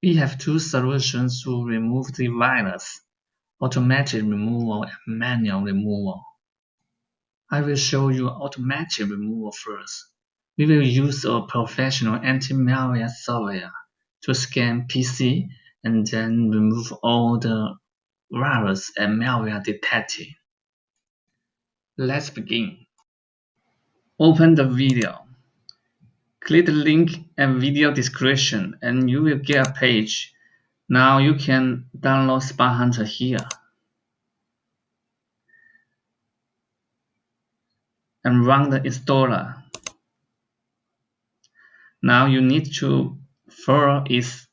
We have two solutions to remove the virus: automatic removal and manual removal. I will show you automatic removal first. We will use a professional anti-malware software to scan PC and then remove all the virus and malware detected. Let's begin. Open the video. Click the link and video description and you will get a page. Now you can download Spy Hunter here and run the installer. Now you need to follow its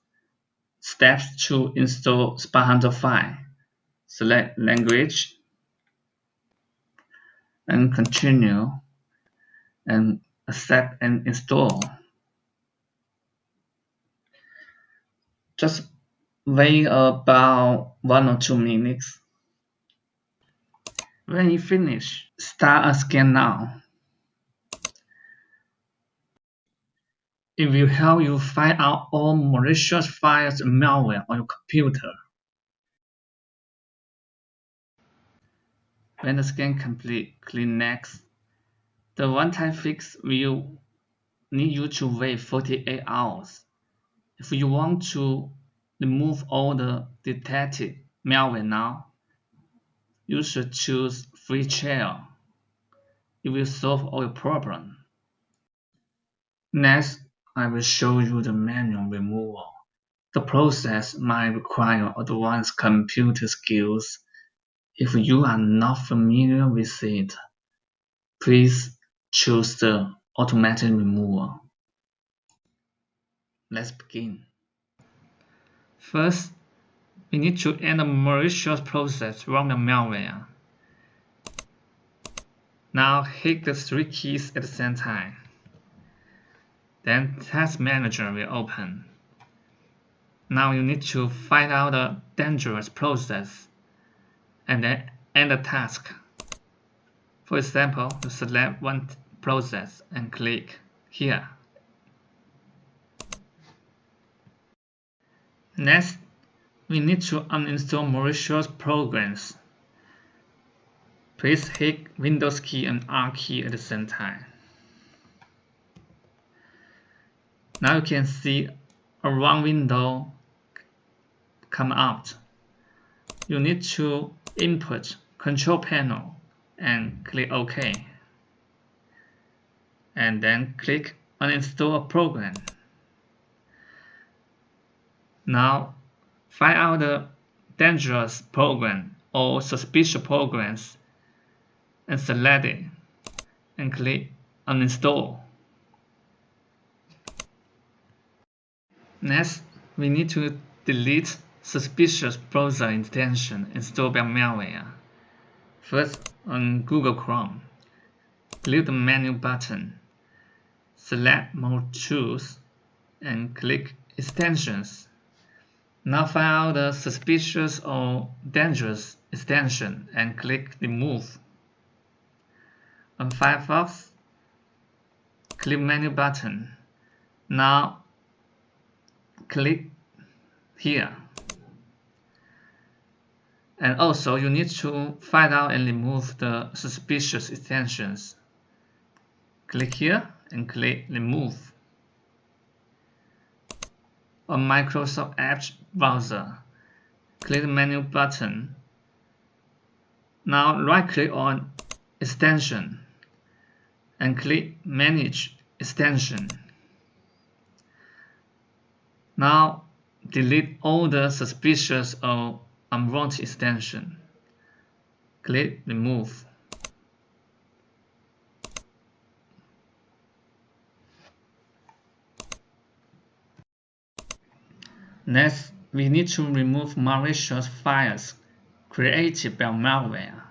steps to install Spy Hunter file. Select language and continue and accept and install. Just wait about 1 or 2 minutes. When you finish, start a scan now. It will help you find out all malicious files and malware on your computer. When the scan complete, click Next. The one-time fix will need you to wait 48 hours. If you want to remove all the detected malware now, you should choose Free Trial. It will solve all your problems. Next, I will show you the manual removal. The process might require advanced computer skills. If you are not familiar with it, please choose the automatic removal. Let's begin. First, we need to end the malicious process run the malware. Now hit the 3 keys at the same time. Then Task Manager will open. Now you need to find out the dangerous process and then end the task. For example, you select one process and click here. Next, we need to uninstall malicious programs. Please hit Windows key and R key at the same time. Now you can see a wrong window come out. You need to input Control Panel and click OK. And then click Uninstall a program. Now find out the dangerous program or suspicious programs and select it and click Uninstall. Next, we need to delete suspicious browser extension installed by malware. First, on Google Chrome, click the menu button, select More Tools, and click Extensions. Now find out the suspicious or dangerous extension and click Remove. On Firefox, click Menu button. Now click here. And also you need to find out and remove the suspicious extensions. Click here and click Remove. On Microsoft Edge browser, click the menu button. Now right click on Extension and click Manage Extension. Now delete all the suspicious or unwanted extension. Click Remove. Next, we need to remove malicious files created by malware.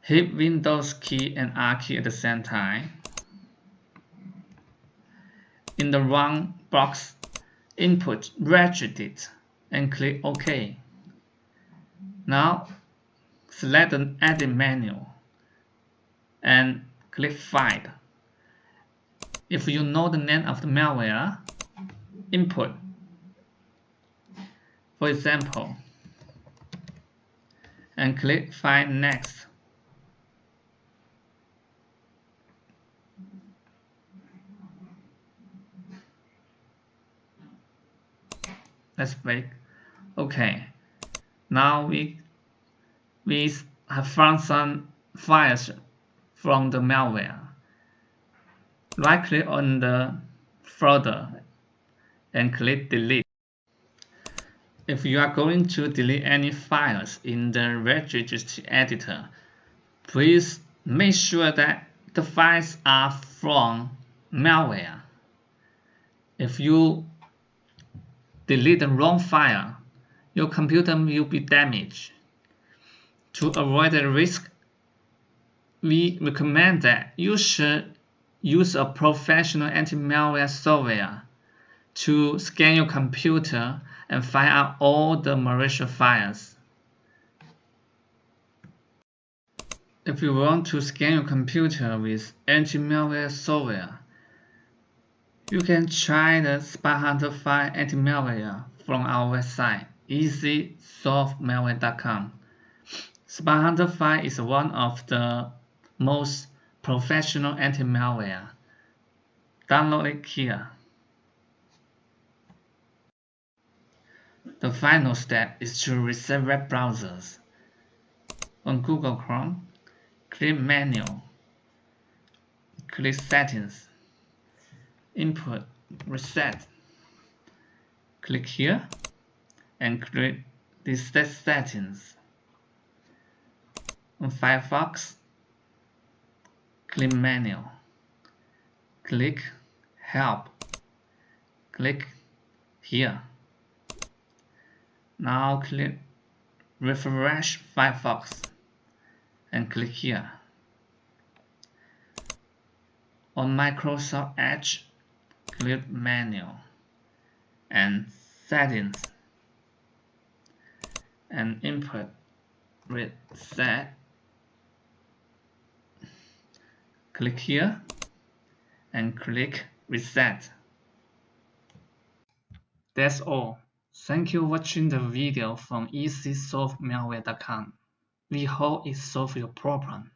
Hit Windows key and R key at the same time. In the Run box, input Regedit and click OK. Now select the Edit menu and click Find. If you know the name of the malware, input for example, and click Find Next. Let's wait. Okay, now we have found some files from the malware. Right click on the folder and click Delete. If you are going to delete any files in the registry editor, please make sure that the files are from malware. If you delete the wrong file, your computer will be damaged. To avoid the risk, we recommend that you should use a professional anti-malware software to scan your computer and find out all the malicious files. If you want to scan your computer with anti-malware software, you can try the SpyHunter 5 anti-malware from our website, easysolvemalware.com. SpyHunter 5 is one of the most professional anti-malware. Download it here. The final step is to reset web browsers. On Google Chrome, click Menu, click Settings, Input, Reset. Click here and click Reset Settings. On Firefox, click Menu, click Help, click here. Now click Refresh Firefox and click here. On Microsoft Edge, click Menu and Settings and Input, Reset. Click here and click Reset. That's all. Thank you for watching the video from easysolvemalware.com. We hope it solves your problem.